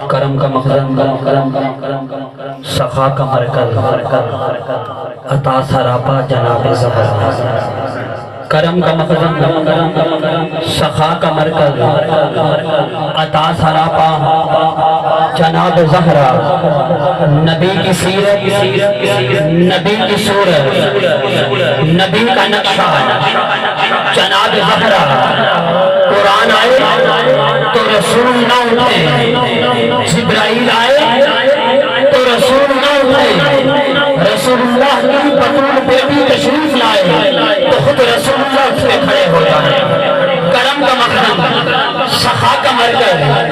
کرم کا مخزن، سخا کا مرکز، عطا سراپا جناب زہرا۔ کرم کا مخزن، سخا کا مرکز، عطا سراپا جناب زہرا۔ نبی کی سیرت، نبی کی صورت، نبی کا نقشہ جناب زہرا۔ قرآن آئے تو رسول نہ اٹھے، جبرائیل آئے تو رسول نہ اٹھے، رسول اللہ کی بطول بیٹی تشریف لائے تو خود رسول اللہ اس پہ کھڑے ہو جائے۔ کرم کا مخزن، سخا کا مرکز،